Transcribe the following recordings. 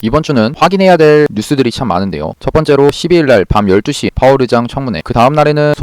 이번 주는 확인해야 될 뉴스들이 참 많은데요. 첫 번째로 12일날 밤 12시 파월 의장 청문회, 그 다음 날에는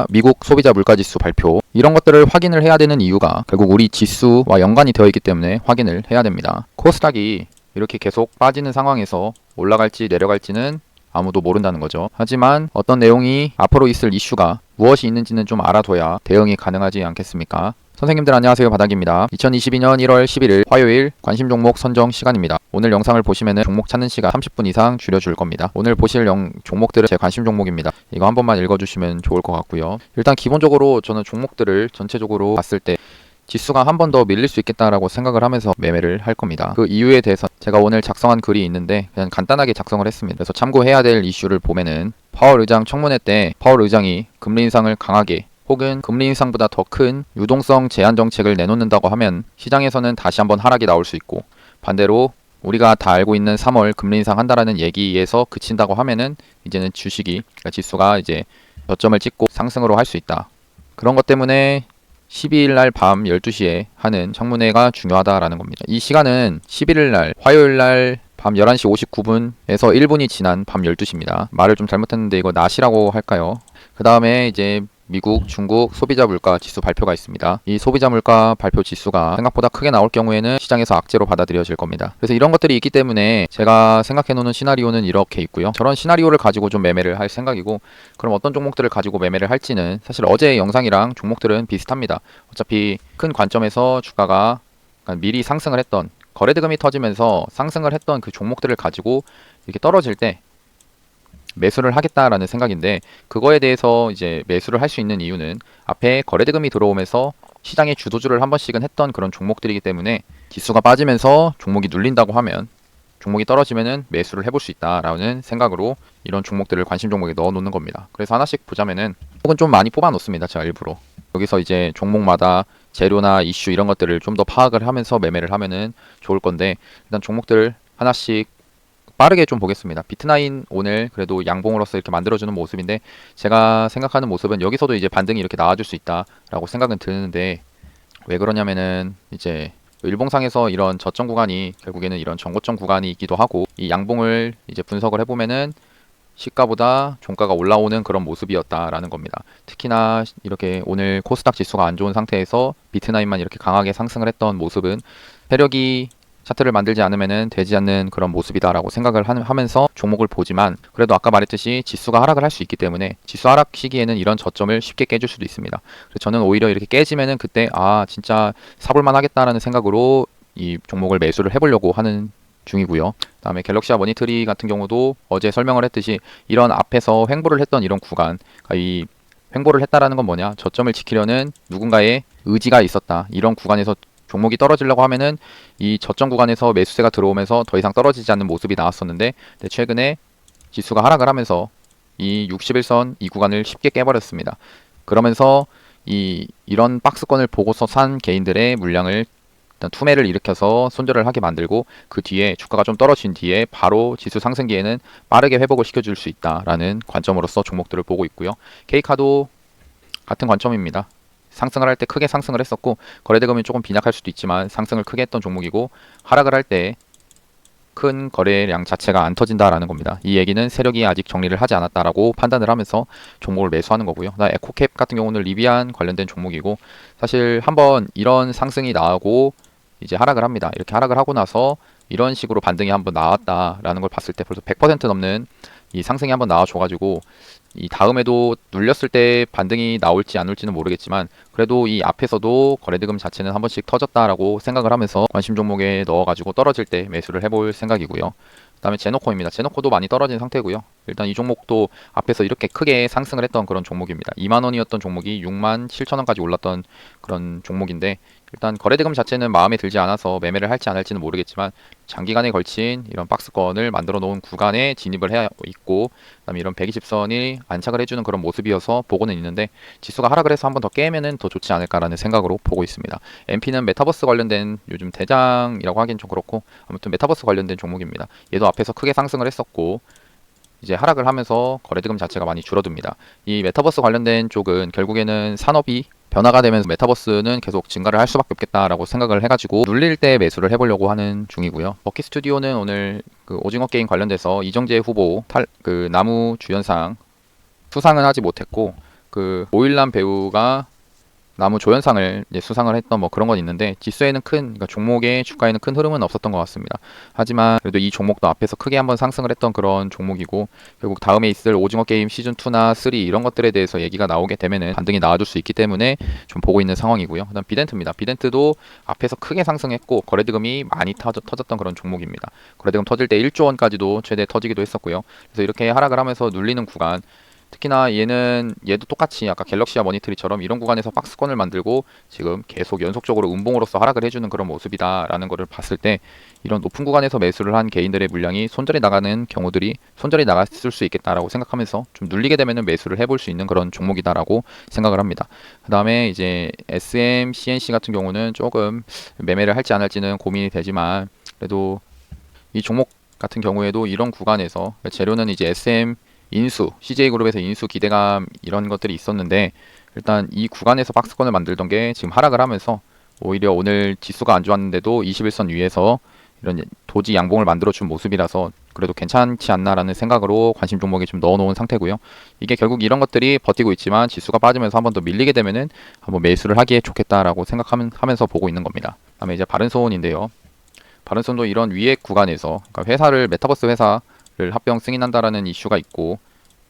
미국 소비자 물가지수 발표, 이런 것들을 확인을 해야 되는 이유가 결국 우리 지수와 연관이 되어 있기 때문에 확인을 해야 됩니다. 코스닥이 이렇게 계속 빠지는 상황에서 올라갈지 내려갈지는 아무도 모른다는 거죠. 하지만 어떤 내용이 앞으로 있을 이슈가 무엇이 있는지는 좀 알아둬야 대응이 가능하지 않겠습니까? 선생님들 안녕하세요, 바닥입니다. 2022년 1월 11일 화요일 관심 종목 선정 시간입니다. 오늘 영상을 보시면은 종목 찾는 시간 30분 이상 줄여줄 겁니다. 오늘 보실 종목들은 제 관심 종목입니다. 이거 한 번만 읽어주시면 좋을 것 같고요. 일단 기본적으로 저는 종목들을 전체적으로 봤을 때 지수가 한 번 더 밀릴 수 있겠다라고 생각을 하면서 매매를 할 겁니다. 그 이유에 대해서 제가 오늘 작성한 글이 있는데 그냥 간단하게 작성을 했습니다. 그래서 참고해야 될 이슈를 보면은 파월 의장 청문회 때 파월 의장이 금리 인상을 강하게 혹은 금리 인상보다 더 큰 유동성 제한 정책을 내놓는다고 하면 시장에서는 다시 한번 하락이 나올 수 있고, 반대로 우리가 다 알고 있는 3월 금리 인상한다라는 얘기에서 그친다고 하면은 이제는 주식이, 그러니까 지수가 이제 저점을 찍고 상승으로 할 수 있다. 그런 것 때문에 12일 날 밤 12시에 하는 청문회가 중요하다라는 겁니다. 이 시간은 11일 날 화요일 날 밤 11시 59분에서 1분이 지난 밤 12시입니다. 말을 좀 잘못했는데 이거 낮이라고 할까요? 그 다음에 이제 미국, 중국 소비자 물가 지수 발표가 있습니다. 이 소비자 물가 발표 지수가 생각보다 크게 나올 경우에는 시장에서 악재로 받아들여질 겁니다. 그래서 이런 것들이 있기 때문에 제가 생각해 놓는 시나리오는 이렇게 있고요. 저런 시나리오를 가지고 좀 매매를 할 생각이고, 그럼 어떤 종목들을 가지고 매매를 할지는 사실 어제 영상이랑 종목들은 비슷합니다. 어차피 큰 관점에서 주가가 미리 상승을 했던, 거래대금이 터지면서 상승을 했던 그 종목들을 가지고 이렇게 떨어질 때 매수를 하겠다라는 생각인데, 그거에 대해서 이제 매수를 할 수 있는 이유는 앞에 거래대금이 들어오면서 시장의 주도주를 한 번씩은 했던 그런 종목들이기 때문에 지수가 빠지면서 종목이 눌린다고 하면, 종목이 떨어지면은 매수를 해볼 수 있다라는 생각으로 이런 종목들을 관심 종목에 넣어 놓는 겁니다. 그래서 하나씩 보자면은, 혹은 좀 많이 뽑아 놓습니다, 제가 일부러. 여기서 이제 종목마다 재료나 이슈 이런 것들을 좀 더 파악을 하면서 매매를 하면은 좋을 건데, 일단 종목들을 하나씩 빠르게 좀 보겠습니다. 비트나인 오늘 그래도 양봉으로서 이렇게 만들어주는 모습인데, 제가 생각하는 모습은 여기서도 이제 반등이 이렇게 나와줄 수 있다라고 생각은 드는데, 왜 그러냐면은 이제 일봉상에서 이런 저점 구간이 결국에는 이런 전고점 구간이 있기도 하고, 이 양봉을 이제 분석을 해보면은 시가보다 종가가 올라오는 그런 모습이었다라는 겁니다. 특히나 이렇게 오늘 코스닥 지수가 안 좋은 상태에서 비트나인만 이렇게 강하게 상승을 했던 모습은 세력이 차트를 만들지 않으면 되지 않는 그런 모습이다라고 생각을 하면서 종목을 보지만, 그래도 아까 말했듯이 지수가 하락을 할 수 있기 때문에 지수 하락 시기에는 이런 저점을 쉽게 깨줄 수도 있습니다. 그래서 저는 오히려 이렇게 깨지면은 그때 진짜 사볼만 하겠다라는 생각으로 이 종목을 매수를 해보려고 하는 중이고요. 그다음에 갤럭시와 머니터리 같은 경우도 어제 설명을 했듯이 이런 앞에서 횡보를 했던 이런 구간, 그러니까 이 횡보를 했다라는 건 뭐냐, 저점을 지키려는 누군가의 의지가 있었다. 이런 구간에서 종목이 떨어지려고 하면은 이 저점 구간에서 매수세가 들어오면서 더 이상 떨어지지 않는 모습이 나왔었는데, 최근에 지수가 하락을 하면서 이 61선 이 구간을 쉽게 깨버렸습니다. 그러면서 이런 박스권을 보고서 산 개인들의 물량을 일단 투매를 일으켜서 손절을 하게 만들고, 그 뒤에 주가가 좀 떨어진 뒤에 바로 지수 상승기에는 빠르게 회복을 시켜줄 수 있다라는 관점으로서 종목들을 보고 있고요. K카도 같은 관점입니다. 상승을 할 때 크게 상승을 했었고, 거래대금이 조금 빈약할 수도 있지만 상승을 크게 했던 종목이고, 하락을 할 때 큰 거래량 자체가 안 터진다라는 겁니다. 이 얘기는 세력이 아직 정리를 하지 않았다라고 판단을 하면서 종목을 매수하는 거고요. 에코캡 같은 경우는 리비안 관련된 종목이고, 사실 한번 이런 상승이 나오고 이제 하락을 합니다. 이렇게 하락을 하고 나서 이런 식으로 반등이 한번 나왔다라는 걸 봤을 때 벌써 100% 넘는 이 상승이 한번 나와줘가지고, 이 다음에도 눌렸을 때 반등이 나올지 안 올지는 모르겠지만 그래도 이 앞에서도 거래대금 자체는 한 번씩 터졌다라고 생각을 하면서 관심 종목에 넣어가지고 떨어질 때 매수를 해볼 생각이고요. 그 다음에 제노코입니다. 제노코도 많이 떨어진 상태고요. 일단 이 종목도 앞에서 이렇게 크게 상승을 했던 그런 종목입니다. 2만원이었던 종목이 6만 7천원까지 올랐던 그런 종목인데, 일단 거래대금 자체는 마음에 들지 않아서 매매를 할지 안 할지는 모르겠지만 장기간에 걸친 이런 박스권을 만들어 놓은 구간에 진입을 해 있고, 그다음에 이런 120선이 안착을 해주는 그런 모습이어서 보고는 있는데, 지수가 하락을 해서 한번 더 깨면은 더 좋지 않을까라는 생각으로 보고 있습니다. MP는 메타버스 관련된 요즘 대장이라고 하긴 좀 그렇고, 아무튼 메타버스 관련된 종목입니다. 얘도 앞에서 크게 상승을 했었고, 이제 하락을 하면서 거래대금 자체가 많이 줄어듭니다. 이 메타버스 관련된 쪽은 결국에는 산업이 변화가 되면서 메타버스는 계속 증가를 할 수밖에 없겠다라고 생각을 해가지고 눌릴 때 매수를 해보려고 하는 중이고요. 버키 스튜디오는 오늘 그 오징어 게임 관련돼서 이정재 후보 그 나무 주연상 수상은 하지 못했고, 그 오일남 배우가 나무 조연상을 이제 수상을 했던 뭐 그런 건 있는데, 지수에는 그러니까 종목의 주가에는 큰 흐름은 없었던 것 같습니다. 하지만 그래도 이 종목도 앞에서 크게 한번 상승을 했던 그런 종목이고, 결국 다음에 있을 오징어 게임 시즌 2나 3 이런 것들에 대해서 얘기가 나오게 되면은 반등이 나와줄 수 있기 때문에 좀 보고 있는 상황이고요. 그다음 비덴트입니다. 비덴트도 앞에서 크게 상승했고 거래대금이 많이 터졌던 그런 종목입니다. 거래대금 터질 때 1조 원까지도 최대 터지기도 했었고요. 그래서 이렇게 하락을 하면서 눌리는 구간, 특히나 얘도 똑같이 아까 갤럭시와 머니터리처럼 이런 구간에서 박스권을 만들고 지금 계속 연속적으로 음봉으로서 하락을 해주는 그런 모습이다라는 것을 봤을 때, 이런 높은 구간에서 매수를 한 개인들의 물량이 손절이 나가는 경우들이 손절이 나갔을 수 있겠다라고 생각하면서 좀 눌리게 되면은 매수를 해볼 수 있는 그런 종목이다라고 생각을 합니다. 그 다음에 이제 SM, CNC 같은 경우는 조금 매매를 할지 안 할지는 고민이 되지만, 그래도 이 종목 같은 경우에도 이런 구간에서 재료는 이제 SM 인수, CJ그룹에서 인수 기대감 이런 것들이 있었는데, 일단 이 구간에서 박스권을 만들던 게 지금 하락을 하면서 오히려 오늘 지수가 안 좋았는데도 21선 위에서 이런 도지 양봉을 만들어준 모습이라서 그래도 괜찮지 않나라는 생각으로 관심 종목에 좀 넣어놓은 상태고요. 이게 결국 이런 것들이 버티고 있지만 지수가 빠지면서 한 번 더 밀리게 되면은 한번 매수를 하기에 좋겠다라고 생각하면서 보고 있는 겁니다. 다음에 이제 바른손인데요. 바른손도 이런 위에 구간에서, 그러니까 메타버스 회사를 합병 승인한다라는 이슈가 있고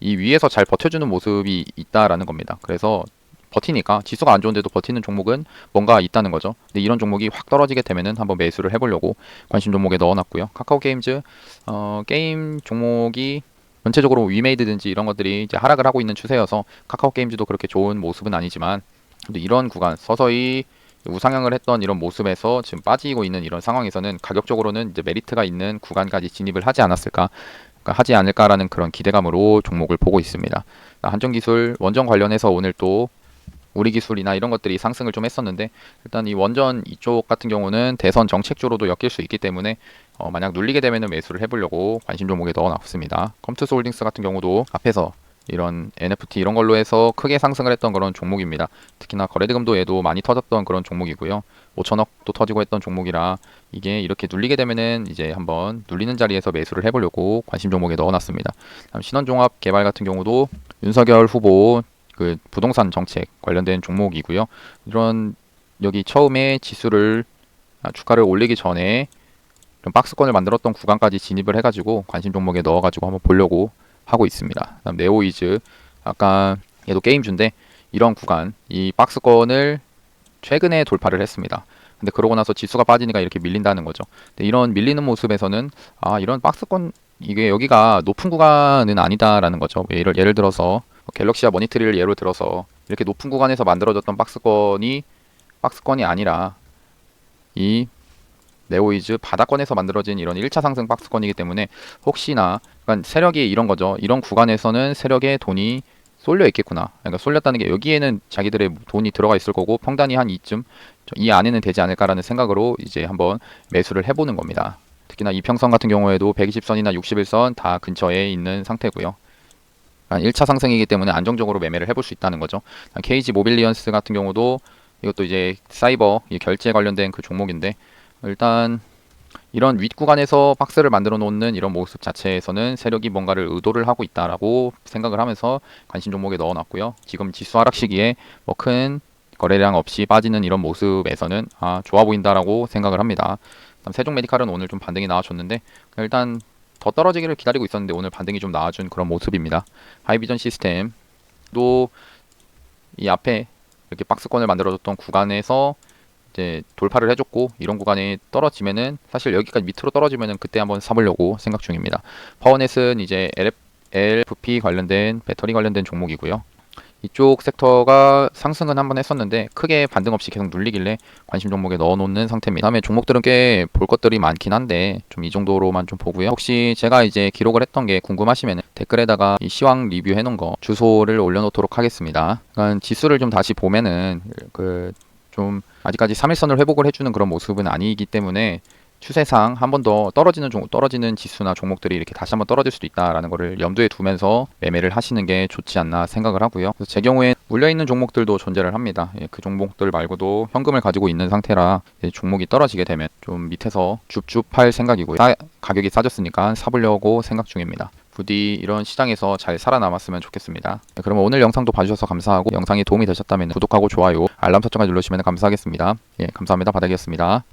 이 위에서 잘 버텨주는 모습이 있다라는 겁니다. 그래서 버티니까, 지수가 안 좋은데도 버티는 종목은 뭔가 있다는 거죠. 근데 이런 종목이 확 떨어지게 되면은 한번 매수를 해보려고 관심 종목에 넣어놨고요. 카카오 게임즈 게임 종목이 전체적으로 위메이드든지 이런 것들이 이제 하락을 하고 있는 추세여서 카카오 게임즈도 그렇게 좋은 모습은 아니지만, 근데 이런 구간 서서히 우상향을 했던 이런 모습에서 지금 빠지고 있는 이런 상황에서는 가격적으로는 이제 메리트가 있는 구간까지 진입을 하지 않았을까, 그러니까 하지 않을까라는 그런 기대감으로 종목을 보고 있습니다. 한전기술 원전 관련해서 오늘 또 우리기술이나 이런 것들이 상승을 좀 했었는데, 일단 이 원전 이쪽 같은 경우는 대선 정책주로도 엮일 수 있기 때문에 만약 눌리게 되면 매수를 해보려고 관심 종목에 넣어놨습니다. 컴투스 홀딩스 같은 경우도 앞에서 이런 NFT 이런 걸로 해서 크게 상승을 했던 그런 종목입니다. 특히나 거래대금도 얘도 많이 터졌던 그런 종목이고요. 5천억도 터지고 했던 종목이라 이게 이렇게 눌리게 되면은 이제 한번 눌리는 자리에서 매수를 해보려고 관심 종목에 넣어놨습니다. 신원종합 개발 같은 경우도 윤석열 후보 그 부동산 정책 관련된 종목이고요. 이런 여기 처음에 지수를 주가를 올리기 전에 이런 박스권을 만들었던 구간까지 진입을 해가지고 관심 종목에 넣어가지고 한번 보려고 하고 있습니다. 그다음 네오이즈, 아까 얘도 게임주인데 이런 구간 이 박스권을 최근에 돌파를 했습니다. 근데 그러고 나서 지수가 빠지니까 이렇게 밀린다는 거죠. 근데 이런 밀리는 모습에서는 이런 박스권, 이게 여기가 높은 구간은 아니다라는 거죠. 예를 들어서 갤럭시와 머니터리를 예로 들어서 이렇게 높은 구간에서 만들어졌던 박스권이 아니라 이 네오이즈 바닥권에서 만들어진 이런 1차 상승 박스권이기 때문에 혹시나, 그러니까 세력이 이런 거죠. 이런 구간에서는 세력의 돈이 쏠려 있겠구나. 그러니까 쏠렸다는 게 여기에는 자기들의 돈이 들어가 있을 거고 평단이 한 이쯤 이 안에는 되지 않을까라는 생각으로 이제 한번 매수를 해보는 겁니다. 특히나 이평선 같은 경우에도 120선이나 61선 다 근처에 있는 상태고요. 1차 상승이기 때문에 안정적으로 매매를 해볼 수 있다는 거죠. KG 모빌리언스 같은 경우도 이것도 이제 사이버 결제 관련된 그 종목인데, 일단 이런 윗구간에서 박스를 만들어 놓는 이런 모습 자체에서는 세력이 뭔가를 의도를 하고 있다라고 생각을 하면서 관심 종목에 넣어놨고요. 지금 지수 하락 시기에 뭐 큰 거래량 없이 빠지는 이런 모습에서는 좋아 보인다라고 생각을 합니다. 세종 메디칼은 오늘 좀 반등이 나와줬는데 일단 더 떨어지기를 기다리고 있었는데 오늘 반등이 좀 나와준 그런 모습입니다. 하이비전 시스템도 이 앞에 이렇게 박스권을 만들어줬던 구간에서 이제 돌파를 해줬고, 이런 구간이 떨어지면은 사실 여기까지 밑으로 떨어지면은 그때 한번 사보려고 생각 중입니다. 파워넷은 이제 LFP 관련된 배터리 관련된 종목이고요. 이쪽 섹터가 상승은 한번 했었는데 크게 반등 없이 계속 눌리길래 관심 종목에 넣어놓는 상태입니다. 다음에 종목들은 꽤 볼 것들이 많긴 한데 좀 이 정도로만 좀 보고요. 혹시 제가 이제 기록을 했던 게 궁금하시면 댓글에다가 이 시황 리뷰 해놓은 거 주소를 올려놓도록 하겠습니다. 그러니까 지수를 좀 다시 보면은 좀 아직까지 3일선을 회복을 해주는 그런 모습은 아니기 때문에 추세상 한 번 더 떨어지는 지수나 종목들이 이렇게 다시 한번 떨어질 수도 있다라는 거를 염두에 두면서 매매를 하시는 게 좋지 않나 생각을 하고요. 그래서 제 경우에 물려있는 종목들도 존재를 합니다. 그 종목들 말고도 현금을 가지고 있는 상태라 종목이 떨어지게 되면 좀 밑에서 줍줍 할 생각이고요. 가격이 싸졌으니까 사보려고 생각 중입니다. 부디 이런 시장에서 잘 살아남았으면 좋겠습니다. 그러면 오늘 영상도 봐주셔서 감사하고, 영상이 도움이 되셨다면 구독하고 좋아요, 알람 설정까지 눌러주시면 감사하겠습니다. 감사합니다. 바닥이었습니다.